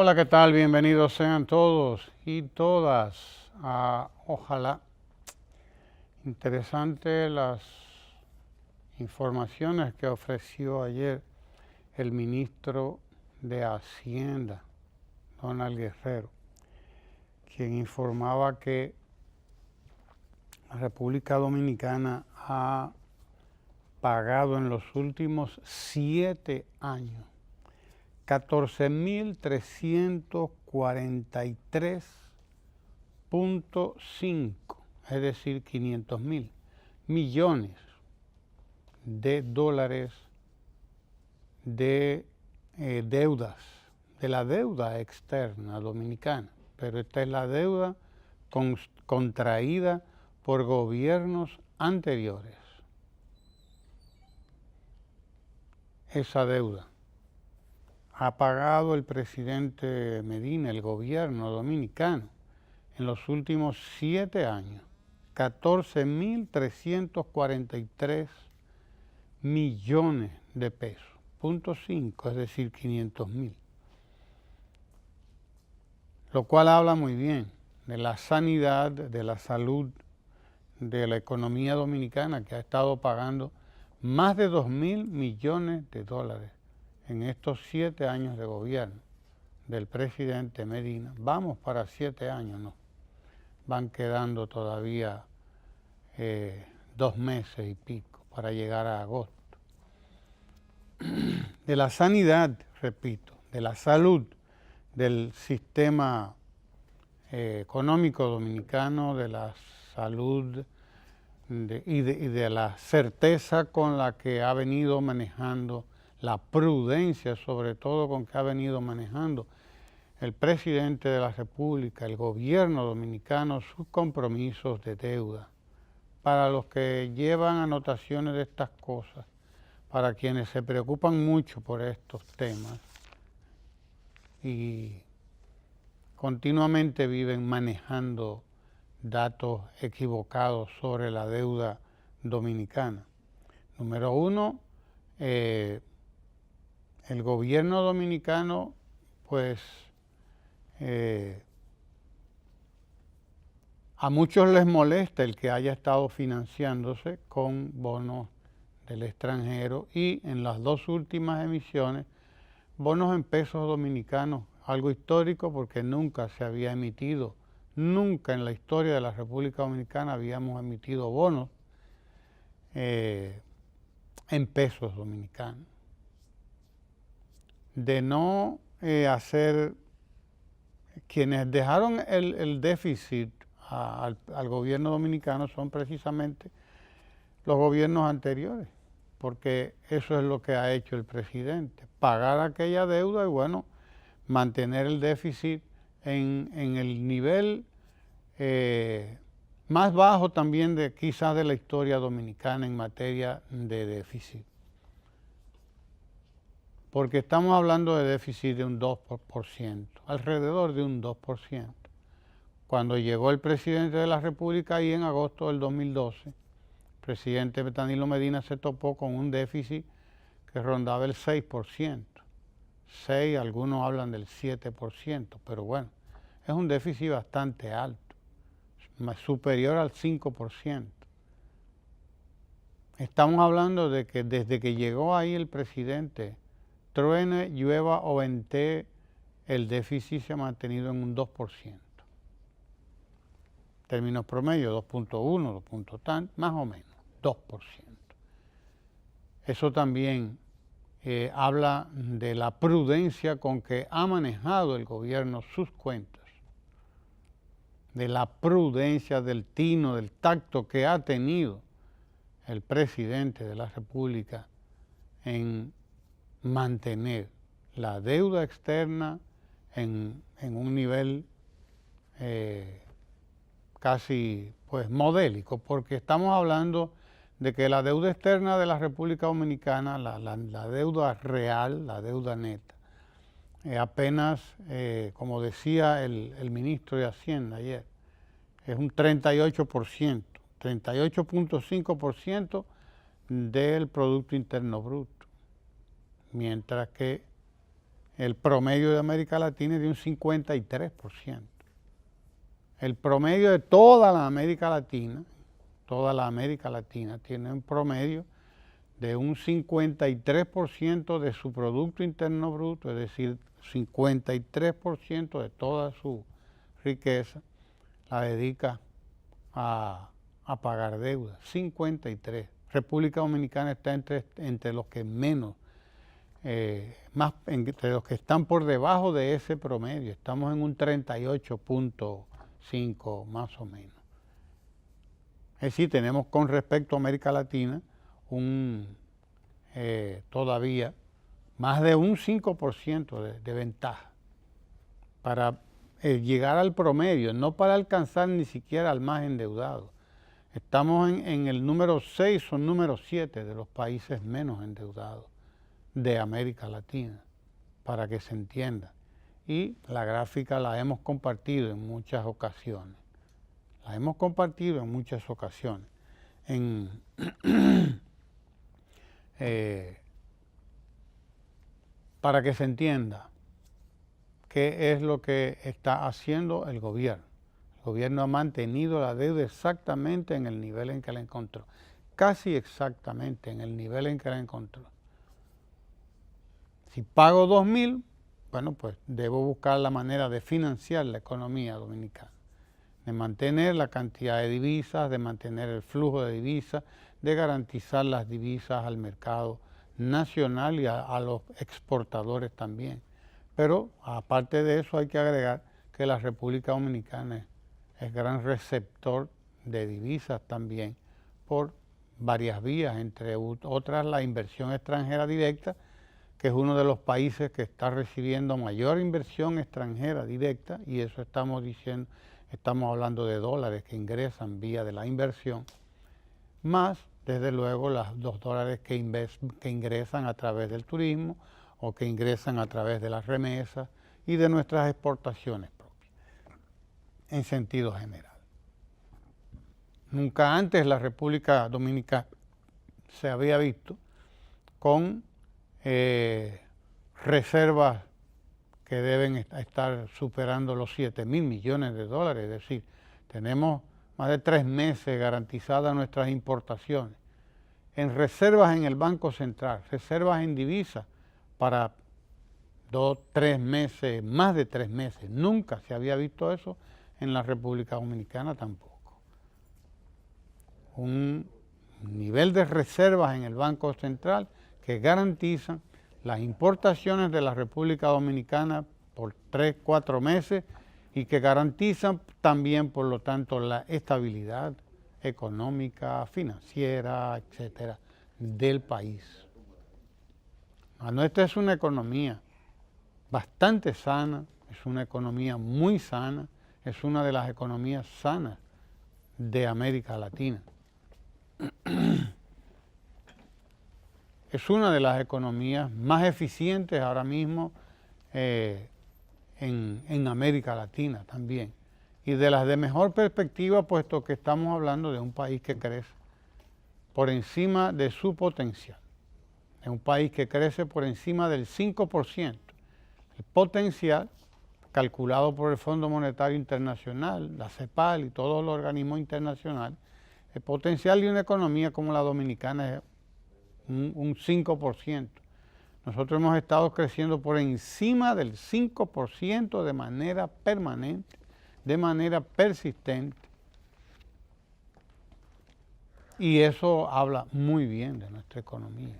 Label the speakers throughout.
Speaker 1: Hola, ¿qué tal? Bienvenidos sean todos y todas a Ojalá. Interesante las informaciones que ofreció ayer el ministro de Hacienda, Donald Guerrero, quien informaba que la República Dominicana ha pagado en los últimos 7 años 14.343.5, es decir, 500.000 millones de dólares de deudas, de la deuda externa dominicana, pero esta es la deuda contraída por gobiernos anteriores. Esa deuda ha pagado el presidente Medina, el gobierno dominicano, en los últimos 7 años, 14.343 millones de pesos, 0.5, es decir, 500.000. Lo cual habla muy bien de la sanidad, de la salud, de la economía dominicana, que ha estado pagando más de 2.000 millones de dólares en estos 7 años de gobierno del presidente Medina. Vamos para 7 años, ¿no? Van quedando todavía 2 meses y pico para llegar a agosto. De la sanidad, repito, de la salud, del sistema económico dominicano, de la salud y de la certeza con la que ha venido manejando, la prudencia sobre todo con que ha venido manejando el presidente de la República, el gobierno dominicano, sus compromisos de deuda. Para los que llevan anotaciones de estas cosas, para quienes se preocupan mucho por estos temas y continuamente viven manejando datos equivocados sobre la deuda dominicana. Número uno, el gobierno dominicano, pues, a muchos les molesta el que haya estado financiándose con bonos del extranjero y en las 2 últimas emisiones, bonos en pesos dominicanos, algo histórico porque nunca se había emitido, nunca en la historia de la República Dominicana habíamos emitido bonos en pesos dominicanos. De no hacer, quienes dejaron el déficit al gobierno dominicano son precisamente los gobiernos anteriores, porque eso es lo que ha hecho el presidente, pagar aquella deuda y bueno, mantener el déficit en el nivel más bajo también de quizás de la historia dominicana en materia de déficit. Porque estamos hablando de déficit de un 2%, alrededor de un 2%. Cuando llegó el presidente de la República ahí en agosto del 2012, el presidente Danilo Medina se topó con un déficit que rondaba el 6%. 6, algunos hablan del 7%, pero bueno, es un déficit bastante alto, superior al 5%. Estamos hablando de que desde que llegó ahí el presidente, truene, llueva o ventee, el déficit se ha mantenido en un 2%. Términos promedio, 2.1, 2. Tan, más o menos, 2%. Eso también habla de la prudencia con que ha manejado el gobierno sus cuentas, de la prudencia, del tino, del tacto que ha tenido el presidente de la República en mantener la deuda externa en un nivel casi pues modélico, porque estamos hablando de que la deuda externa de la República Dominicana, la deuda real, la deuda neta, apenas, como decía el ministro de Hacienda ayer, es un 38%, 38.5% del Producto Interno Bruto, mientras que el promedio de América Latina es de un 53%. El promedio de toda la América Latina tiene un promedio de un 53% de su Producto Interno Bruto, es decir, 53% de toda su riqueza la dedica a pagar deuda. 53. República Dominicana está entre los que menos, entre los que están por debajo de ese promedio. Estamos en un 38.5 más o menos. Es decir, tenemos con respecto a América Latina todavía más de un 5% de ventaja para llegar al promedio, no para alcanzar ni siquiera al más endeudado. Estamos en el número 6 o número 7 de los países menos endeudados de América Latina, para que se entienda. Y la gráfica la hemos compartido en muchas ocasiones. Para que se entienda qué es lo que está haciendo el gobierno. El gobierno ha mantenido la deuda exactamente en el nivel en que la encontró, casi exactamente en el nivel en que la encontró. Si pago 2.000, bueno, pues debo buscar la manera de financiar la economía dominicana, de mantener la cantidad de divisas, de mantener el flujo de divisas, de garantizar las divisas al mercado nacional y a los exportadores también. Pero aparte de eso hay que agregar que la República Dominicana es gran receptor de divisas también por varias vías, entre otras la inversión extranjera directa, que es uno de los países que está recibiendo mayor inversión extranjera directa, y eso estamos hablando de dólares que ingresan vía de la inversión, más desde luego los dólares que ingresan a través del turismo o que ingresan a través de las remesas y de nuestras exportaciones propias, en sentido general. Nunca antes la República Dominicana se había visto con reservas que deben estar superando los 7.000 millones de dólares, es decir, tenemos más de 3 meses garantizadas nuestras importaciones, en reservas en el Banco Central, reservas en divisas para 2, 3 meses, más de 3 meses. Nunca se había visto eso en la República Dominicana tampoco. Un nivel de reservas en el Banco Central que garantizan las importaciones de la República Dominicana por 3, 4 meses y que garantizan también, por lo tanto, la estabilidad económica, financiera, etcétera, del país. La nuestra es una economía bastante sana, es una economía muy sana, es una de las economías sanas de América Latina. Es una de las economías más eficientes ahora mismo en América Latina también, y de las de mejor perspectiva, puesto que estamos hablando de un país que crece por encima de su potencial, es un país que crece por encima del 5%, el potencial calculado por el Fondo Monetario Internacional, la CEPAL y todos los organismos internacionales. El potencial de una economía como la dominicana es un 5%. Nosotros hemos estado creciendo por encima del 5% de manera permanente, de manera persistente. Y eso habla muy bien de nuestra economía.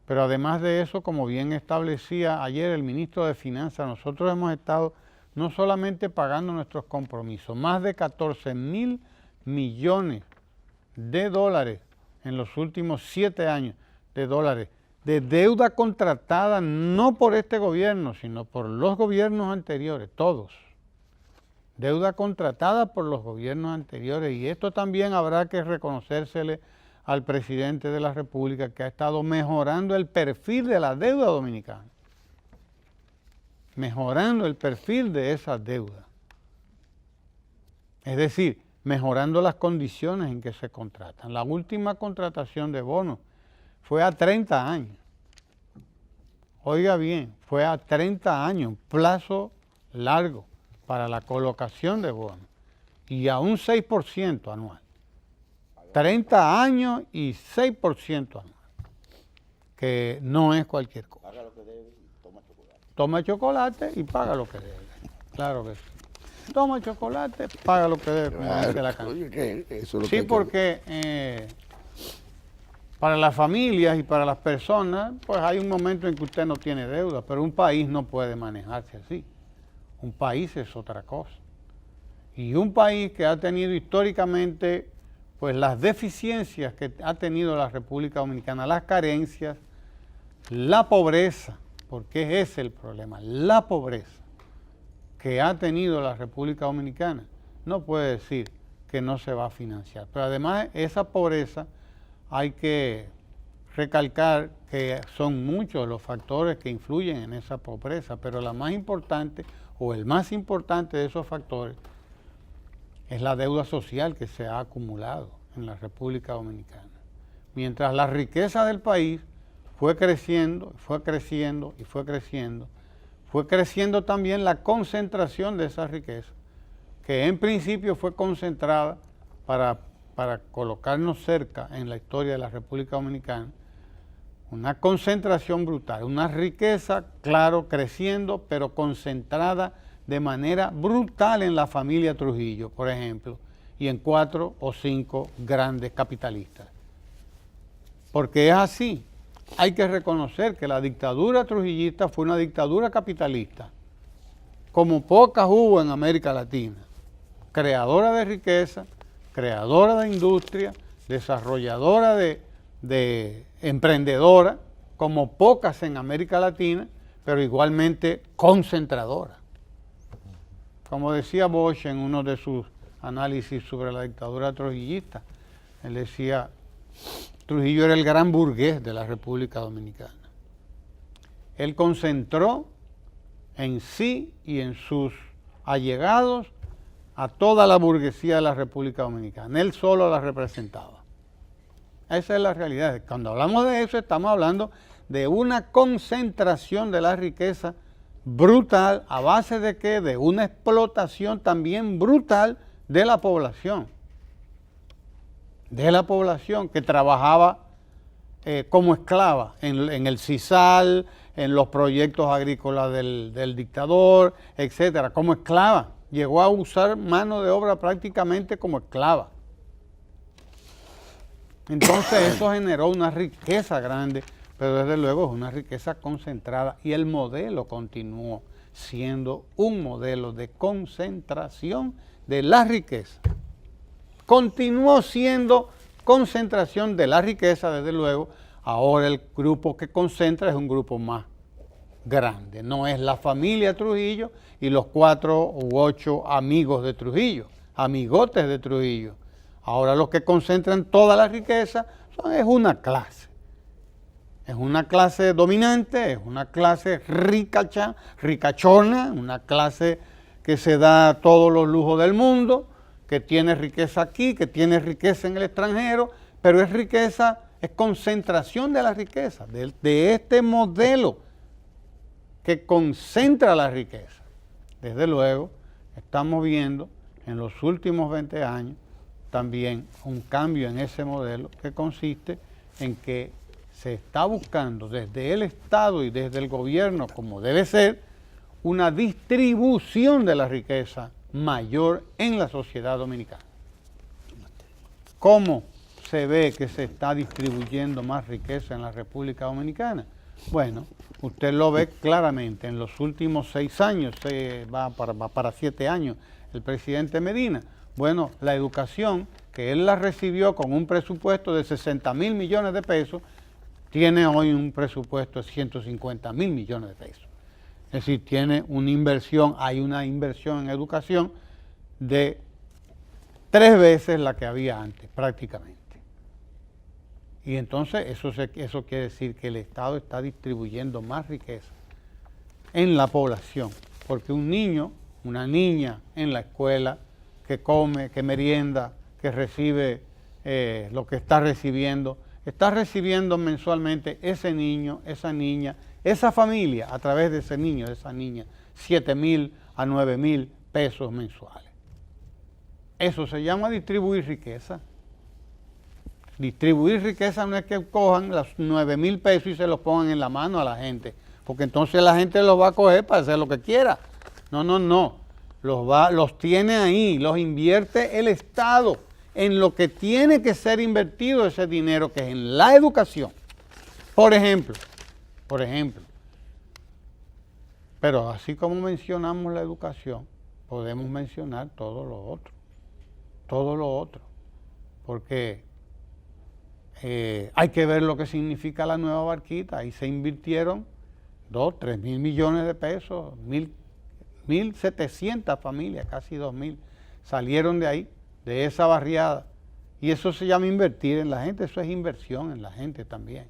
Speaker 1: Pero además de eso, como bien establecía ayer el ministro de Finanzas, nosotros hemos estado no solamente pagando nuestros compromisos, más de 14.000 millones de dólares en los últimos 7 años de dólares de deuda contratada no por este gobierno, sino por los gobiernos anteriores, todos. Deuda contratada por los gobiernos anteriores, y esto también habrá que reconocérsele al presidente de la República, que ha estado mejorando el perfil de la deuda dominicana, mejorando el perfil de esa deuda. Es decir, mejorando las condiciones en que se contratan. La última contratación de bonos fue a 30 años. oiga bien, fue a 30 años, un plazo largo para la colocación de bonos, y a un 6% anual. 30 años y 6% anual, que no es cualquier cosa.
Speaker 2: Paga lo que debe y toma chocolate.
Speaker 1: Toma chocolate y paga lo que debe. Claro que sí. Toma chocolate, paga lo que debe, como dice la canción. Sí, porque para las familias y para las personas, pues hay un momento en que usted no tiene deuda, pero un país no puede manejarse así. Un país es otra cosa. Y un país que ha tenido históricamente pues las deficiencias que ha tenido la República Dominicana, las carencias, la pobreza, porque ese es el problema, la pobreza que ha tenido la República Dominicana, no puede decir que no se va a financiar. Pero además esa pobreza hay que recalcar que son muchos los factores que influyen en esa pobreza, pero la más importante o el más importante de esos factores es la deuda social que se ha acumulado en la República Dominicana. Mientras la riqueza del país fue creciendo, fue creciendo y fue creciendo también la concentración de esa riqueza, que en principio fue concentrada para colocarnos cerca en la historia de la República Dominicana, una concentración brutal, una riqueza, claro, creciendo, pero concentrada de manera brutal en la familia Trujillo, por ejemplo, y en 4 o 5 grandes capitalistas. Porque es así. Hay que reconocer que la dictadura trujillista fue una dictadura capitalista, como pocas hubo en América Latina, creadora de riqueza, creadora de industria, desarrolladora de emprendedora, como pocas en América Latina, pero igualmente concentradora. Como decía Bosch en uno de sus análisis sobre la dictadura trujillista, él decía, Trujillo era el gran burgués de la República Dominicana. Él concentró en sí y en sus allegados a toda la burguesía de la República Dominicana. Él solo la representaba. Esa es la realidad. Cuando hablamos de eso, estamos hablando de una concentración de la riqueza brutal, ¿a base de qué? De una explotación también brutal de la población. De la población que trabajaba como esclava en el sisal, en los proyectos agrícolas del dictador, etcétera, como esclava. Llegó a usar mano de obra prácticamente como esclava. Entonces eso generó una riqueza grande, pero desde luego es una riqueza concentrada y el modelo continuó siendo un modelo de concentración de la riqueza. Continuó siendo concentración de la riqueza, desde luego. Ahora el grupo que concentra es un grupo más grande. No es la familia Trujillo y los 4 u 8 amigos de Trujillo, amigotes de Trujillo. Ahora los que concentran toda la riqueza es una clase. Es una clase dominante, es una clase ricachona, una clase que se da todos los lujos del mundo, que tiene riqueza aquí, que tiene riqueza en el extranjero, pero es riqueza, es concentración de la riqueza, de este modelo que concentra la riqueza. Desde luego, estamos viendo en los últimos 20 años también un cambio en ese modelo que consiste en que se está buscando desde el Estado y desde el gobierno, como debe ser, una distribución de la riqueza mayor en la sociedad dominicana. ¿Cómo se ve que se está distribuyendo más riqueza en la República Dominicana? Bueno, usted lo ve claramente en los últimos 6 años, va para 7 años el presidente Medina. Bueno, la educación, que él la recibió con un presupuesto de 60.000 millones de pesos, tiene hoy un presupuesto de 150.000 millones de pesos. Es decir, tiene una inversión, hay una inversión en educación de 3 veces la que había antes, prácticamente. Y entonces eso quiere decir que el Estado está distribuyendo más riqueza en la población, porque un niño, una niña en la escuela que come, que merienda, que recibe lo que está recibiendo mensualmente ese niño, esa niña, esa familia a través de ese niño, de esa niña, 7,000 a 9,000 pesos mensuales. Eso se llama distribuir riqueza. Distribuir riqueza no es que cojan los 9,000 pesos y se los pongan en la mano a la gente, porque entonces la gente los va a coger para hacer lo que quiera. No, no, no. Los tiene ahí, los invierte el Estado en lo que tiene que ser invertido ese dinero, que es en la educación. Por ejemplo. Pero así como mencionamos la educación, podemos mencionar todo lo otro. Porque hay que ver lo que significa la nueva barquita. Ahí se invirtieron 3 mil millones de pesos, 1,700 familias, casi 2,000, salieron de ahí, de esa barriada. Y eso se llama invertir en la gente, eso es inversión en la gente también.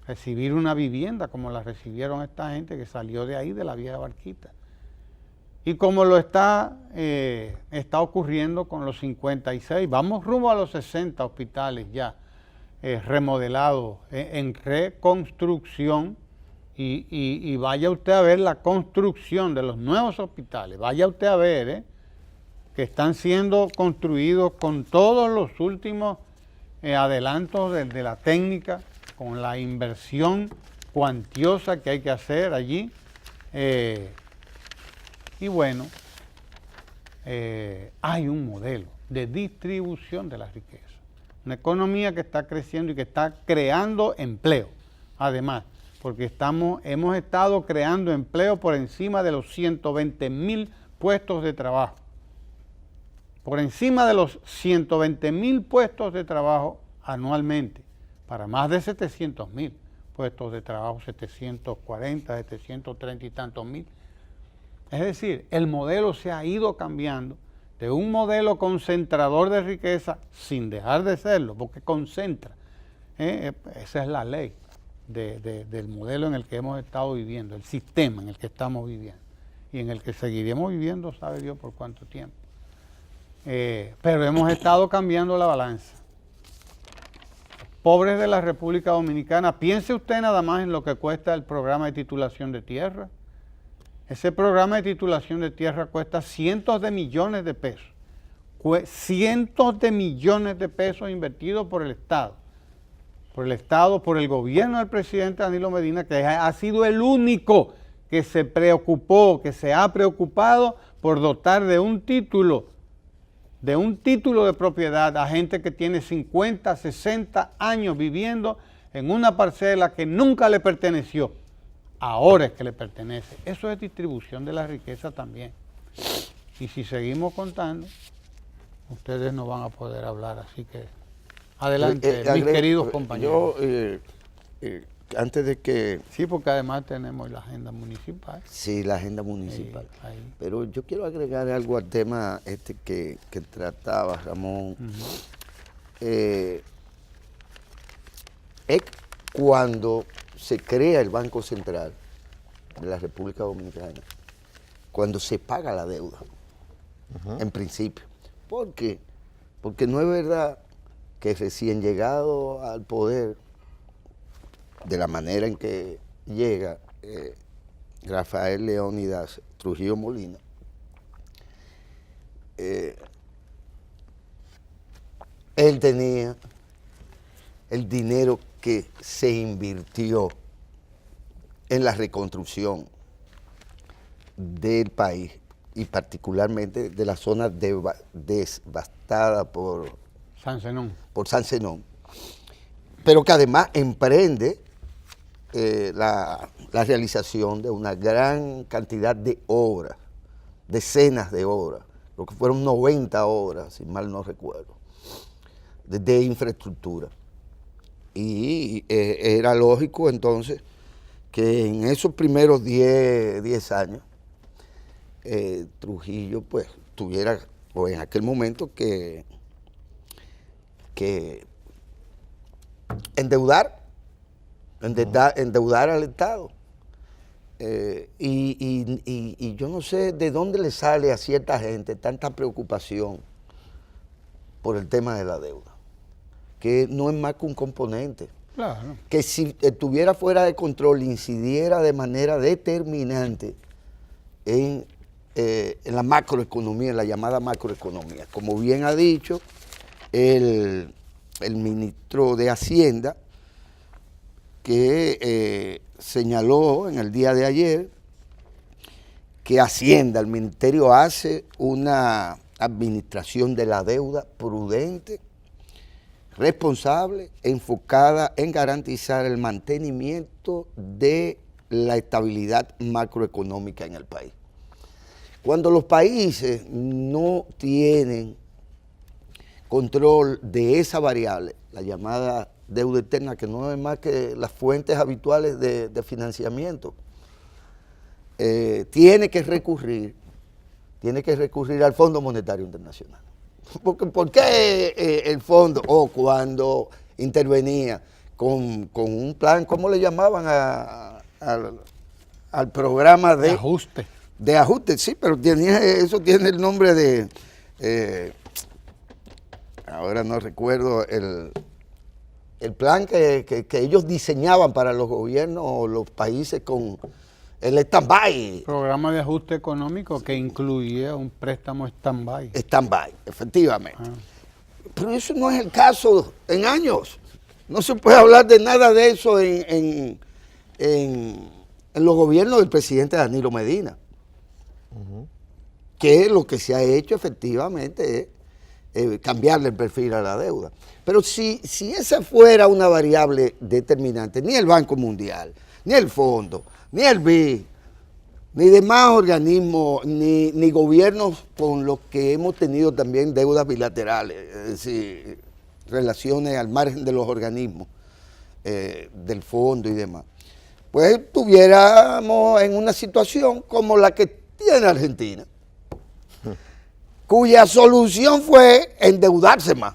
Speaker 1: Recibir una vivienda como la recibieron esta gente que salió de ahí, de la vieja barquita. Y como lo está ocurriendo con los 56, vamos rumbo a los 60 hospitales ya remodelados, en reconstrucción, y vaya usted a ver la construcción de los nuevos hospitales, vaya usted a ver que están siendo construidos con todos los últimos adelantos de la técnica, con la inversión cuantiosa que hay que hacer allí. Y bueno, hay un modelo de distribución de la riqueza. Una economía que está creciendo y que está creando empleo, además, porque hemos estado creando empleo por encima de los 120,000 puestos de trabajo. Por encima de los 120,000 puestos de trabajo anualmente, para más de 700,000 puestos de trabajo, 740, 730 y tantos mil. Es decir, el modelo se ha ido cambiando de un modelo concentrador de riqueza, sin dejar de serlo, porque concentra. Esa es la ley del modelo en el que hemos estado viviendo, el sistema en el que estamos viviendo y en el que seguiremos viviendo, sabe Dios por cuánto tiempo. Pero hemos estado cambiando la balanza. Pobres de la República Dominicana, piense usted nada más en lo que cuesta el programa de titulación de tierra. Ese programa de titulación de tierra cuesta cientos de millones de pesos. Cientos de millones de pesos invertidos por el Estado. Por el gobierno del presidente Danilo Medina, que ha sido el único que se ha preocupado por dotar de un título de propiedad a gente que tiene 50, 60 años viviendo en una parcela que nunca le perteneció. Ahora es que le pertenece. Eso es distribución de la riqueza también. Y si seguimos contando, ustedes no van a poder hablar. Así que adelante, mis queridos compañeros.
Speaker 3: Antes de que...
Speaker 1: Sí, porque además tenemos la agenda municipal.
Speaker 3: Sí, la agenda municipal.
Speaker 1: Ahí.
Speaker 3: Pero yo quiero agregar algo al tema que trataba Ramón. Es cuando se crea el Banco Central de la República Dominicana, cuando se paga la deuda, en principio. ¿Por qué? Porque no es verdad que recién llegado al poder, de la manera en que llega Rafael Leónidas Trujillo Molina, él tenía el dinero que se invirtió en la reconstrucción del país y particularmente de la zona devastada por
Speaker 1: San
Speaker 3: Zenón, pero que además emprende la realización de una gran cantidad de obras, decenas de obras, lo que fueron 90 obras, si mal no recuerdo, de infraestructura. Y era lógico entonces que en esos primeros 10 años Trujillo pues tuviera, o en aquel momento, que endeudar al Estado. Y yo no sé de dónde le sale a cierta gente tanta preocupación por el tema de la deuda, que no es más que un componente
Speaker 1: Claro.
Speaker 3: que si estuviera fuera de control incidiera de manera determinante en la macroeconomía, en la llamada macroeconomía. Como bien ha dicho el ministro de Hacienda, que señaló en el día de ayer que Hacienda, el ministerio, hace una administración de la deuda prudente, responsable, enfocada en garantizar el mantenimiento de la estabilidad macroeconómica en el país. Cuando los países no tienen control de esa variable, la llamada deuda externa, que no es más que las fuentes habituales de financiamiento, tiene que recurrir al Fondo Monetario Internacional. ¿Por qué el fondo? Cuando intervenía con un plan, ¿cómo le llamaban al programa de
Speaker 1: ajuste?
Speaker 3: De ajuste, sí, pero eso tiene el nombre de, ahora no recuerdo, el plan que ellos diseñaban para los gobiernos o los países con el stand-by.
Speaker 1: Programa de ajuste económico que incluía un préstamo stand-by.
Speaker 3: Stand-by, efectivamente. Pero eso no es el caso en años. No se puede hablar de nada de eso en los gobiernos del presidente Danilo Medina. Que lo que se ha hecho efectivamente es cambiarle el perfil a la deuda. Pero si esa fuera una variable determinante, ni el Banco Mundial, ni el Fondo, ni el BID, ni demás organismos, ni gobiernos con los que hemos tenido también deudas bilaterales, es decir, relaciones al margen de los organismos, del Fondo y demás, pues estuviéramos en una situación como la que tiene Argentina, cuya solución fue endeudarse más.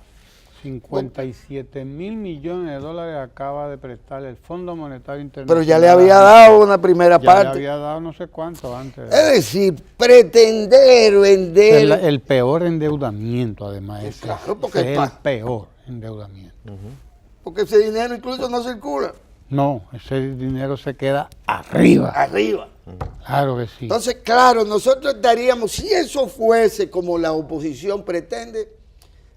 Speaker 1: 57 mil millones de dólares acaba de prestar el Fondo Monetario Internacional.
Speaker 3: Pero ya le había dado una primera parte.
Speaker 1: Ya le había dado no sé cuánto antes.
Speaker 3: Es decir, pretender vender...
Speaker 1: El peor endeudamiento, además.
Speaker 3: Pues
Speaker 1: ese,
Speaker 3: claro, porque
Speaker 1: ese es el peor endeudamiento.
Speaker 3: Porque ese dinero incluso no circula.
Speaker 1: No, ese dinero se queda arriba.
Speaker 3: Arriba.
Speaker 1: Claro que sí.
Speaker 3: Entonces, claro, nosotros estaríamos, si eso fuese como la oposición pretende,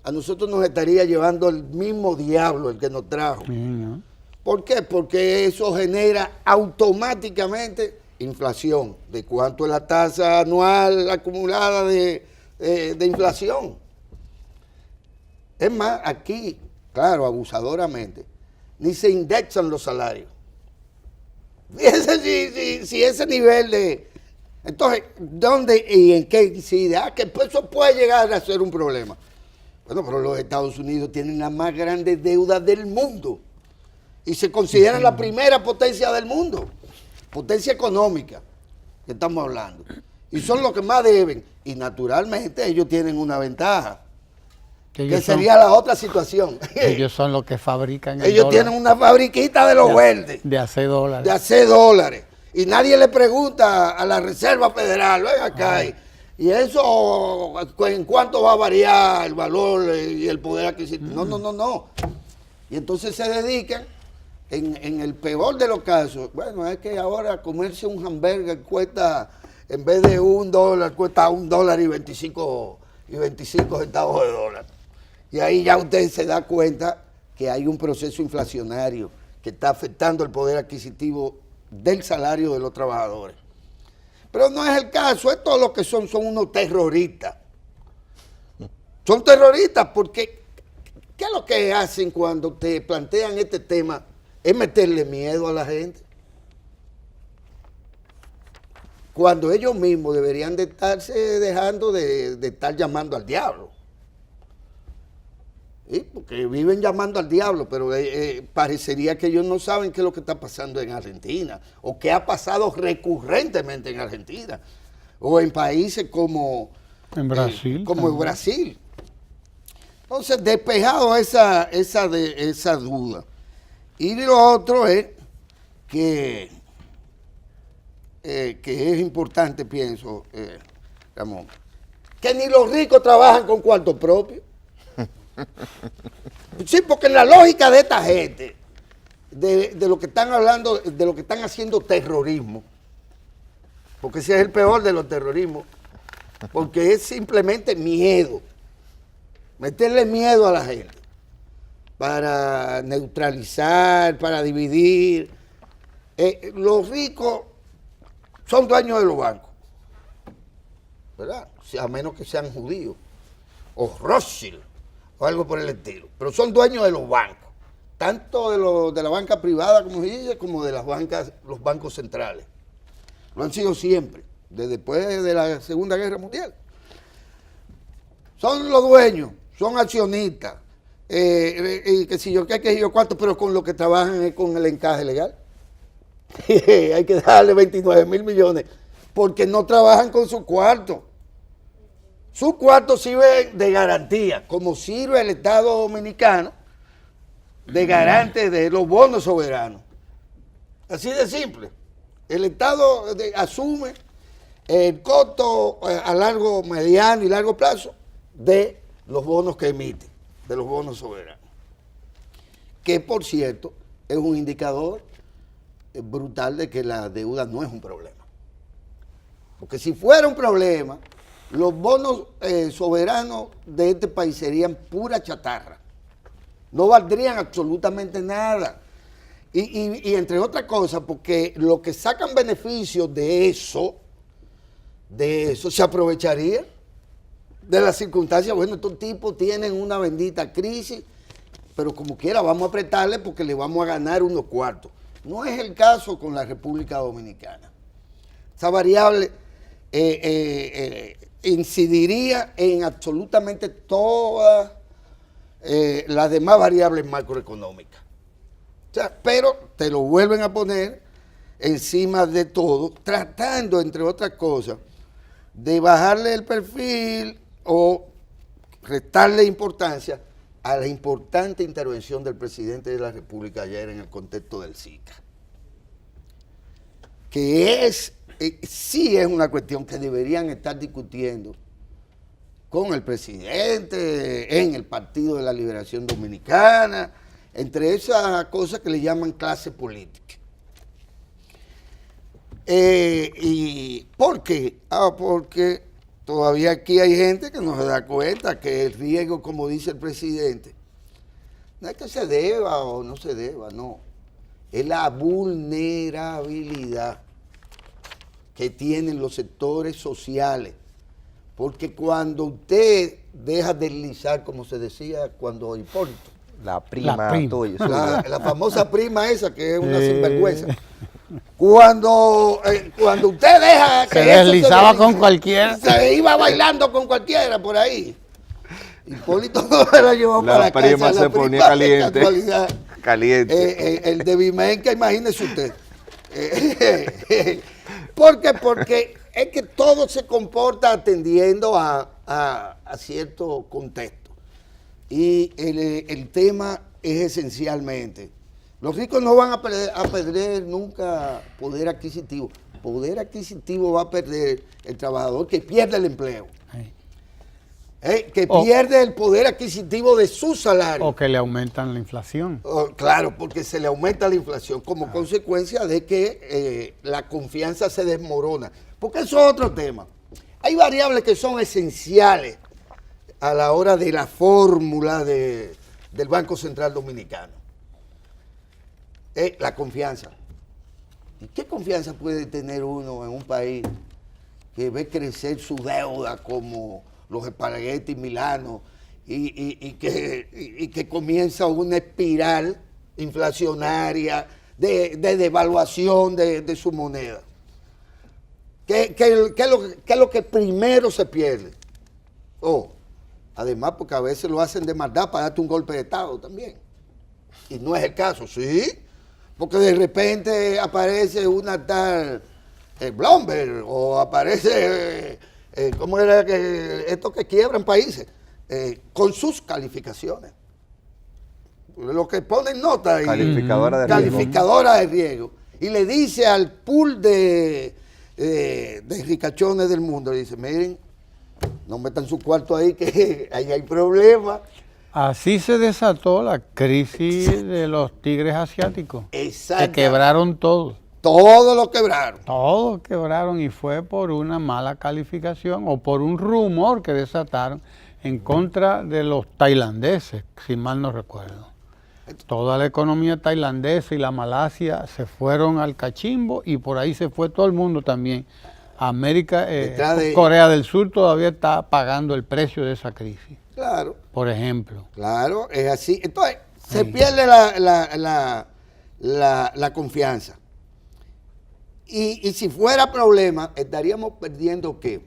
Speaker 3: a nosotros nos estaría llevando el mismo diablo el que nos trajo.
Speaker 1: Sí, ¿no?
Speaker 3: ¿Por qué? Porque eso genera automáticamente inflación. ¿De cuánto es la tasa anual acumulada de inflación? Es más, aquí, claro, abusadoramente, ni se indexan los salarios. Fíjense si ese nivel de... Entonces, ¿dónde y en qué incide? Que eso puede llegar a ser un problema. Bueno, pero los Estados Unidos tienen la más grande deuda del mundo y se consideran la primera potencia del mundo, potencia económica que estamos hablando. Y son los que más deben. Y naturalmente ellos tienen una ventaja, que sería la otra situación.
Speaker 1: Ellos son los que fabrican el
Speaker 3: Ellos
Speaker 1: dólar.
Speaker 3: tienen una fabriquita de los verdes.
Speaker 1: De hacer dólares.
Speaker 3: De hacer dólares. Y nadie le pregunta a la Reserva Federal, ven acá, y eso, ¿en cuánto va a variar el valor y el poder adquisitivo? No. Y entonces se dedican, en el peor de los casos, bueno, es que ahora comerse un hamburger cuesta, en vez de $1, cuesta $1.25 centavos de dólar. Y ahí ya usted se da cuenta que hay un proceso inflacionario que está afectando el poder adquisitivo del salario de los trabajadores. Pero no es el caso, estos lo que son unos terroristas. Son terroristas porque, ¿qué es lo que hacen cuando te plantean este tema? Es meterle miedo a la gente. Cuando ellos mismos deberían de estarse dejando de estar llamando al diablo. ¿Sí? Porque viven llamando al diablo, pero parecería que ellos no saben qué es lo que está pasando en Argentina, o qué ha pasado recurrentemente en Argentina, o en países como
Speaker 1: en Brasil.
Speaker 3: Como en Brasil. Entonces, despejado esa duda. Y lo otro es que es importante, pienso, Ramón, que ni los ricos trabajan con cuarto propio. Sí, porque en la lógica de esta gente, de lo que están hablando, de lo que están haciendo terrorismo, porque ese es el peor de los terrorismos, porque es simplemente miedo, meterle miedo a la gente para neutralizar, para dividir. Los ricos son dueños de los bancos, ¿verdad? A menos que sean judíos, o Rothschild, o algo por el estilo, pero son dueños de los bancos, tanto de la banca privada, como se dice, como de los bancos centrales. Lo han sido siempre, desde después de la Segunda Guerra Mundial. Son los dueños, son accionistas, y que si yo qué, que si yo cuánto, pero con lo que trabajan es con el encaje legal. Hay que darle 29.000 millones, porque no trabajan con su cuarto. Su cuarto sirve de garantía, como sirve el Estado Dominicano de garante de los bonos soberanos. Así de simple. El Estado asume el costo a largo, mediano y largo plazo de los bonos que emite, de los bonos soberanos. Que, por cierto, es un indicador brutal de que la deuda no es un problema. Porque si fuera un problema, los bonos soberanos de este país serían pura chatarra. No valdrían absolutamente nada. Y entre otras cosas, porque los que sacan beneficios de eso se aprovecharía de las circunstancias. Bueno, estos tipos tienen una bendita crisis, pero como quiera vamos a apretarle porque le vamos a ganar unos cuartos. No es el caso con la República Dominicana. Esa variable incidiría en absolutamente todas las demás variables macroeconómicas. O sea, pero te lo vuelven a poner encima de todo, tratando, entre otras cosas, de bajarle el perfil o restarle importancia a la importante intervención del presidente de la República ayer en el contexto del SICA. Que sí es una cuestión que deberían estar discutiendo con el presidente, en el Partido de la Liberación Dominicana, entre esas cosas que le llaman clase política. ¿Y por qué? Porque todavía aquí hay gente que no se da cuenta que el riesgo, como dice el presidente, no es que se deba o no se deba, no. Es la vulnerabilidad que tienen los sectores sociales. Porque cuando usted deja deslizar, como se decía cuando Hipólito,
Speaker 4: la prima tuya.
Speaker 3: la famosa prima esa que es una sinvergüenza. Cuando usted deja que
Speaker 1: se deslizaba con cualquiera.
Speaker 3: Se iba bailando con cualquiera por ahí. Hipólito se la llevó para la casa.
Speaker 4: Prima se ponía caliente.
Speaker 3: Caliente. El de Vimenca, imagínese usted. Porque es que todo se comporta atendiendo a cierto contexto. Y el tema es esencialmente, los ricos no van a perder nunca poder adquisitivo. Poder adquisitivo va a perder el trabajador que pierde el empleo. Que pierde el poder adquisitivo de su salario.
Speaker 1: O que le aumentan la inflación.
Speaker 3: Claro, porque se le aumenta la inflación como consecuencia de que la confianza se desmorona. Porque eso es otro tema. Hay variables que son esenciales a la hora de la fórmula del Banco Central Dominicano. La confianza. ¿Y qué confianza puede tener uno en un país que ve crecer su deuda como los espaguetis milanos y que comienza una espiral inflacionaria de devaluación de su moneda? ¿Qué es lo que primero se pierde? Además, porque a veces lo hacen de maldad para darte un golpe de Estado también. Y no es el caso, ¿sí? Porque de repente aparece una tal Bloomberg o aparece, ¿cómo era estos que quiebran países? Con sus calificaciones. Lo que ponen nota ahí. Calificadora de riesgo. Y le dice al pool de ricachones del mundo, le dice, miren, no metan su cuarto ahí que ahí hay problemas.
Speaker 1: Así se desató la crisis de los tigres asiáticos.
Speaker 3: Exacto.
Speaker 1: Que quebraron todo.
Speaker 3: Todos lo quebraron.
Speaker 1: Todos quebraron y fue por una mala calificación o por un rumor que desataron en contra de los tailandeses, si mal no recuerdo. Toda la economía tailandesa y la Malasia se fueron al cachimbo y por ahí se fue todo el mundo también. América, Corea del Sur todavía está pagando el precio de esa crisis.
Speaker 3: Claro.
Speaker 1: Por ejemplo.
Speaker 3: Claro, es así. Entonces, se pierde la confianza. Y si fuera problema, estaríamos perdiendo ¿qué?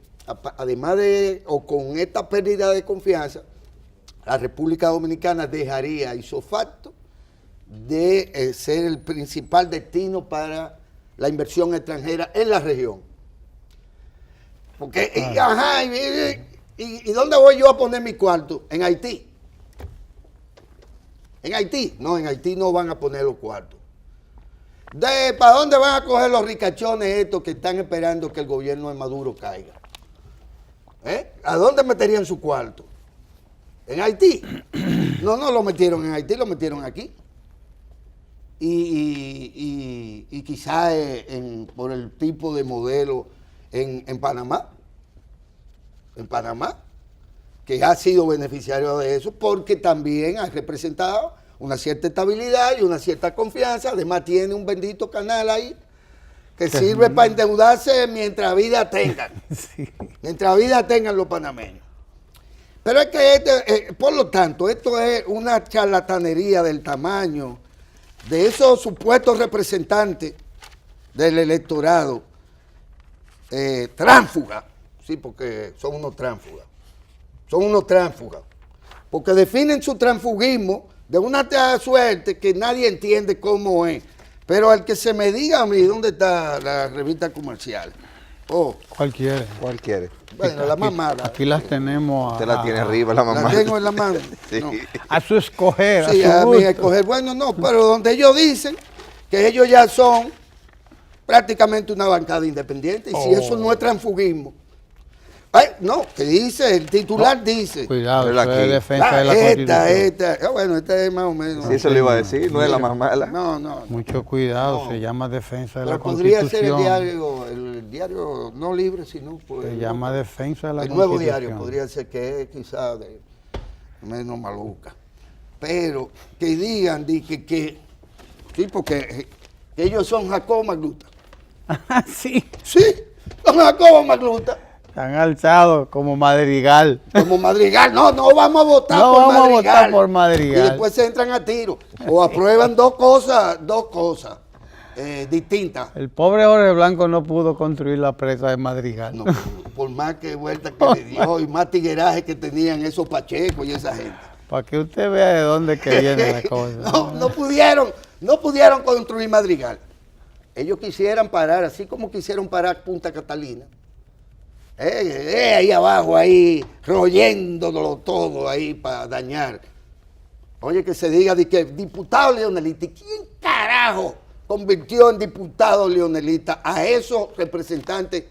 Speaker 3: Además de, o con esta pérdida de confianza, la República Dominicana dejaría ipso facto de ser el principal destino para la inversión extranjera en la región. Porque, ¿y dónde voy yo a poner mi cuarto? En Haití. ¿En Haití? No, en Haití no van a poner los cuartos. ¿Para dónde van a coger los ricachones estos que están esperando que el gobierno de Maduro caiga? ¿A dónde meterían su cuarto? ¿En Haití? No lo metieron en Haití, lo metieron aquí. Y quizás por el tipo de modelo en Panamá. En Panamá, que ha sido beneficiario de eso, porque también ha representado una cierta estabilidad y una cierta confianza. Además tiene un bendito canal ahí que sirve para endeudarse mientras vida tengan. Sí. Mientras vida tengan los panameños. Pero es que, por lo tanto, esto es una charlatanería del tamaño de esos supuestos representantes del electorado tránsfugas. Sí, porque son unos tránsfugas. Son unos tránsfugas. Porque definen su transfugismo de una tal suerte que nadie entiende cómo es. Pero al que se me diga a mí, ¿dónde está la revista comercial?
Speaker 1: ¿Cuál quiere?
Speaker 4: ¿Cuál quiere?
Speaker 3: Bueno, la más mala.
Speaker 1: Aquí las tenemos.
Speaker 4: Usted la tiene arriba, la mamá.
Speaker 3: La tengo en la mano.
Speaker 4: Sí.
Speaker 3: No.
Speaker 1: A su escoger,
Speaker 3: Sí,
Speaker 1: a
Speaker 3: a
Speaker 1: su
Speaker 3: mí
Speaker 1: gusto.
Speaker 3: escoger. Bueno, no, pero donde ellos dicen que ellos ya son prácticamente una bancada independiente. Y si eso no es transfugismo. No, que dice, el titular dice.
Speaker 1: Cuidado,
Speaker 4: Pero
Speaker 1: eso
Speaker 4: aquí.
Speaker 1: es defensa de la Constitución.
Speaker 3: Bueno, esta es más o menos.
Speaker 4: Sí, eso le iba a decir, no es la más mala.
Speaker 3: No.
Speaker 1: Mucho cuidado,
Speaker 3: No.
Speaker 1: se llama defensa de la
Speaker 3: Pero podría
Speaker 1: Constitución.
Speaker 3: ser el diario no libre, sino pues,
Speaker 1: Se llama defensa de la
Speaker 3: el
Speaker 1: Constitución.
Speaker 3: nuevo diario, podría ser que es quizás de menos maluca. Pero que digan que sí, porque que ellos son Jacobo Magluta.
Speaker 1: Sí,
Speaker 3: Sí, son Jacobo Magluta.
Speaker 1: se han alzado como Madrigal.
Speaker 3: Como Madrigal, no vamos a votar
Speaker 1: No
Speaker 3: por
Speaker 1: vamos a
Speaker 3: Madrigal.
Speaker 1: votar por Madrigal.
Speaker 3: Y después se entran a tiro. O aprueban dos cosas distintas.
Speaker 1: El pobre Jorge Blanco no pudo construir la presa de Madrigal.
Speaker 3: No, por más que vuelta que le dio y más tigueraje que tenían esos pachecos y esa gente.
Speaker 1: Para que usted vea de dónde que viene la cosa.
Speaker 3: No pudieron construir Madrigal. Ellos quisieran parar, así como quisieron parar Punta Catalina. Ahí abajo, ahí, royéndolo todo ahí para dañar. Oye, que se diga de que diputado leonelista. ¿Y quién carajo convirtió en diputado leonelista a esos representantes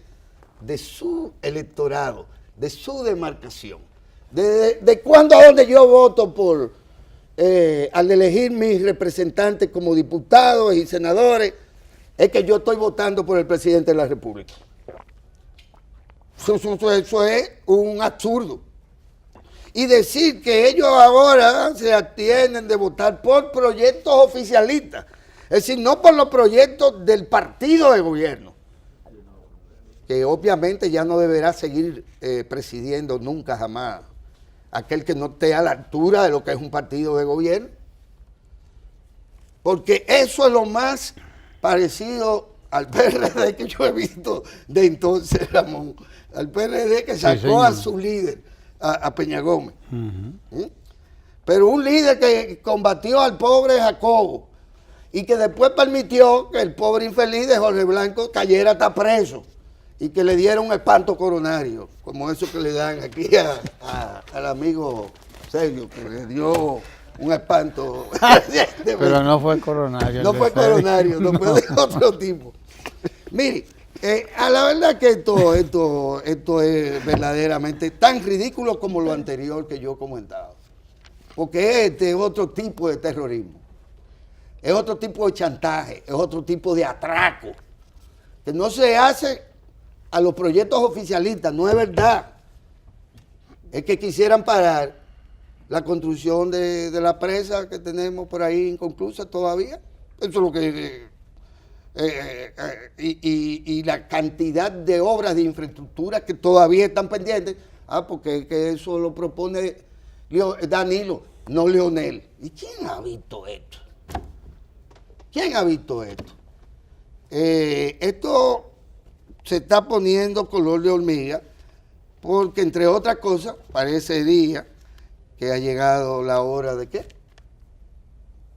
Speaker 3: de su electorado, de su demarcación? ¿De cuándo a dónde yo voto por, al elegir mis representantes como diputados y senadores? Es que yo estoy votando por el presidente de la República. Eso es un absurdo. Y decir que ellos ahora se abstienen de votar por proyectos oficialistas, es decir, no por los proyectos del partido de gobierno, que obviamente ya no deberá seguir presidiendo nunca jamás aquel que no esté a la altura de lo que es un partido de gobierno, porque eso es lo más parecido al PRD que yo he visto de entonces, Ramón, al PRD que sacó a su líder, a Peña Gómez. Pero un líder que combatió al pobre Jacobo y que después permitió que el pobre infeliz de Jorge Blanco cayera hasta preso y que le diera un espanto coronario, como eso que le dan aquí al amigo Sergio, que le dio un espanto.
Speaker 1: Pero no fue coronario.
Speaker 3: No fue coronario, no fue de otro tipo. Mire, a la verdad que esto es verdaderamente tan ridículo como lo anterior que yo comentaba. porque este es otro tipo de terrorismo, es otro tipo de chantaje, es otro tipo de atraco, que no se hace a los proyectos oficialistas, no es verdad. Es que quisieran parar la construcción de la presa que tenemos por ahí inconclusa todavía. Eso es lo que... y la cantidad de obras de infraestructura que todavía están pendientes, porque que eso lo propone Danilo, no Leonel. ¿Y quién ha visto esto? ¿Quién ha visto esto? Esto se está poniendo color de hormiga porque, entre otras cosas, parecería que ha llegado la hora de ¿qué?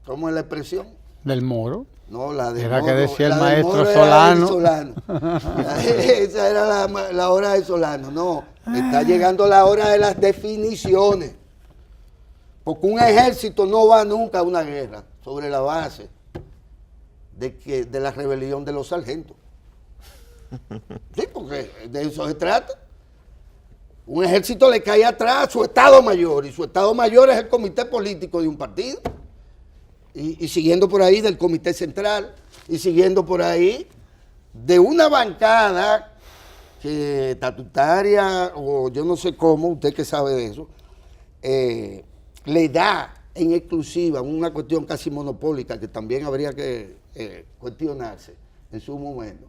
Speaker 3: ¿Cómo es la expresión?
Speaker 1: Del moro.
Speaker 3: No, la de
Speaker 1: Era
Speaker 3: Moro,
Speaker 1: que decía el
Speaker 3: la de
Speaker 1: maestro
Speaker 3: Moro era el
Speaker 1: Solano.
Speaker 3: Esa era la hora de Solano. No, está llegando la hora de las definiciones. Porque un ejército no va nunca a una guerra sobre la base de la rebelión de los sargentos. Sí, porque de eso se trata. Un ejército le cae atrás a su Estado Mayor, y su Estado Mayor es el comité político de un partido. Y siguiendo por ahí del comité central, y siguiendo por ahí de una bancada que estatutaria, o yo no sé cómo, usted que sabe de eso, le da en exclusiva una cuestión casi monopólica que también habría que cuestionarse en su momento,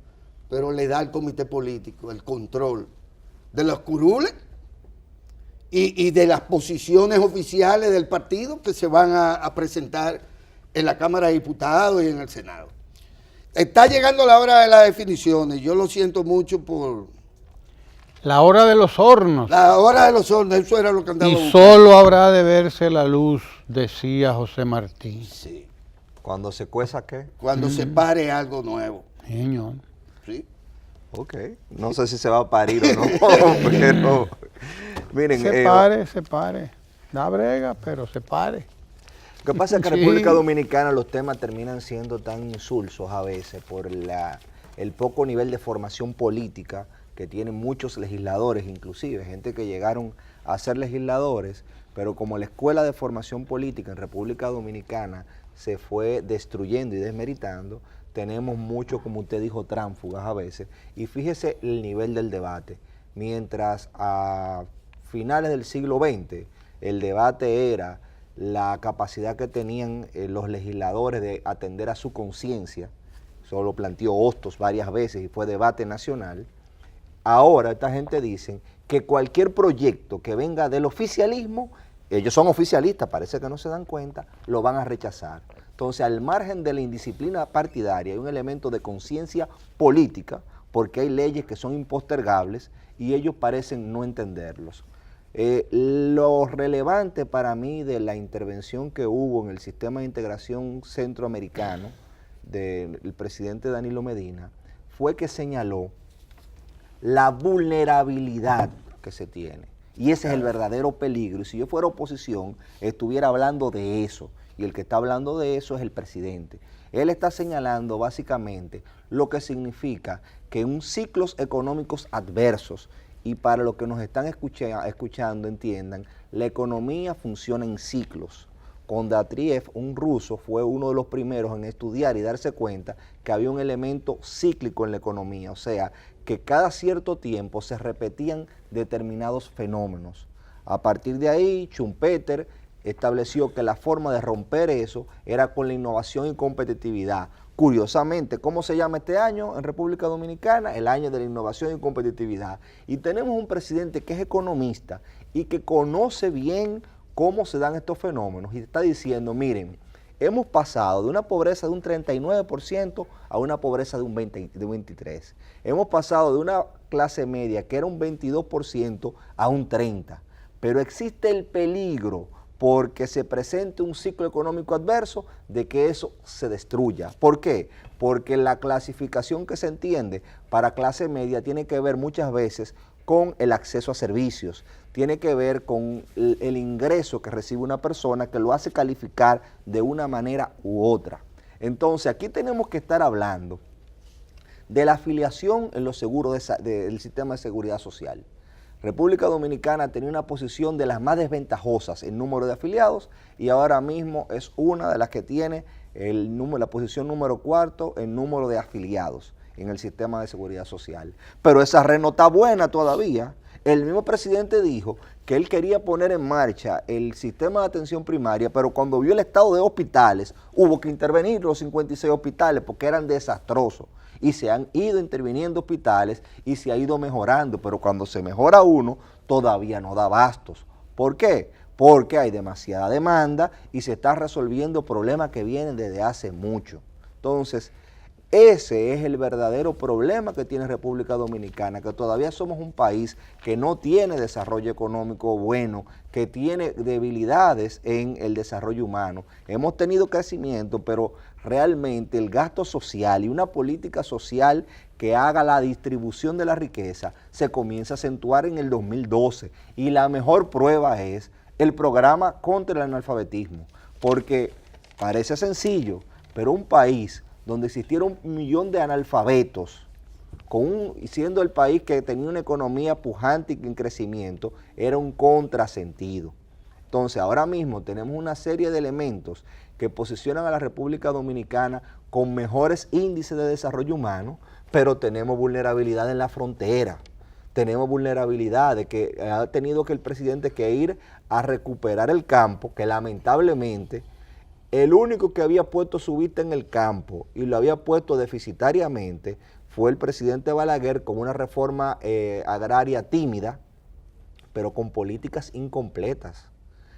Speaker 3: pero le da al comité político el control de los curules y de las posiciones oficiales del partido que se van a presentar en la Cámara de Diputados y en el Senado. Está llegando la hora de las definiciones. Yo lo siento mucho por...
Speaker 1: La hora de los hornos.
Speaker 3: La hora de los hornos, eso era lo que andaba
Speaker 1: Y
Speaker 3: buscando.
Speaker 1: solo habrá de verse la luz, decía José Martí.
Speaker 3: Sí,
Speaker 4: Cuando se cueza, ¿qué?
Speaker 3: cuando se pare algo nuevo.
Speaker 1: Señor.
Speaker 3: ¿Sí?
Speaker 4: Ok. No sé si se va a parir o no, pero... Miren,
Speaker 1: Se pare. Da brega, pero se pare.
Speaker 4: Lo que pasa es que en
Speaker 1: Sí.
Speaker 4: República Dominicana los temas terminan siendo tan insulsos a veces por el poco nivel de formación política que tienen muchos legisladores, inclusive gente que llegaron a ser legisladores, pero como la escuela de formación política en República Dominicana se fue destruyendo y desmeritando, tenemos mucho, como usted dijo, tránsfugas a veces. Y fíjese el nivel del debate. Mientras a finales del siglo XX el debate era la capacidad que tenían los legisladores de atender a su conciencia, eso lo planteó Hostos varias veces y fue debate nacional. Ahora esta gente dice que cualquier proyecto que venga del oficialismo, ellos son oficialistas, parece que no se dan cuenta, lo van a rechazar. Entonces, al margen de la indisciplina partidaria, hay un elemento de conciencia política, porque hay leyes que son impostergables y ellos parecen no entenderlos. Lo relevante para mí de la intervención que hubo en el sistema de integración centroamericano del presidente Danilo Medina fue que señaló la vulnerabilidad que se tiene. Y ese es el verdadero peligro. Y si yo fuera oposición, estuviera hablando de eso. Y el que está hablando de eso es el presidente. Él está señalando básicamente lo que significa que en ciclos económicos adversos, y para los que nos están escuchando entiendan, la economía funciona en ciclos. Kondratyevsky, un ruso, fue uno de los primeros en estudiar y darse cuenta que había un elemento cíclico en la economía, o sea, que cada cierto tiempo se repetían determinados fenómenos. A partir de ahí, Schumpeter estableció que la forma de romper eso era con la innovación y competitividad. Curiosamente, ¿cómo se llama este año en República Dominicana? El año de la innovación y competitividad. Y tenemos un presidente que es economista y que conoce bien cómo se dan estos fenómenos y está diciendo, miren, hemos pasado de una pobreza de un 39% a una pobreza de un 23%. Hemos pasado de una clase media que era un 22% a un 30%. Pero existe el peligro porque se presente un ciclo económico adverso de que eso se destruya. ¿Por qué? Porque la clasificación que se entiende para clase media tiene que ver muchas veces con el acceso a servicios, tiene que ver con el ingreso que recibe una persona que lo hace calificar de una manera u otra. Entonces aquí tenemos que estar hablando de la afiliación en los seguros del sistema de seguridad social. República Dominicana tenía una posición de las más desventajosas en número de afiliados y ahora mismo es una de las que tiene la posición número 4 en número de afiliados en el sistema de seguridad social. Pero esa red no está buena todavía. El mismo presidente dijo que él quería poner en marcha el sistema de atención primaria, pero cuando vio el estado de hospitales, hubo que intervenir los 56 hospitales porque eran desastrosos. Y se han ido interviniendo hospitales y se ha ido mejorando, pero cuando se mejora uno, todavía no da abastos. ¿Por qué? Porque hay demasiada demanda y se están resolviendo problemas que vienen desde hace mucho. Entonces, ese es el verdadero problema que tiene República Dominicana, que todavía somos un país que no tiene desarrollo económico bueno, que tiene debilidades en el desarrollo humano. Hemos tenido crecimiento, pero realmente el gasto social y una política social que haga la distribución de la riqueza se comienza a acentuar en el 2012. Y la mejor prueba es el programa contra el analfabetismo, porque parece sencillo, pero un país donde existiera 1 millón de analfabetos, siendo el país que tenía una economía pujante y en crecimiento, era un contrasentido. Entonces, ahora mismo tenemos una serie de elementos que posicionan a la República Dominicana con mejores índices de desarrollo humano, pero tenemos vulnerabilidad en la frontera. Tenemos vulnerabilidad de que ha tenido que el presidente que ir a recuperar el campo, que lamentablemente el único que había puesto su vista en el campo y lo había puesto deficitariamente fue el presidente Balaguer con una reforma agraria tímida, pero con políticas incompletas.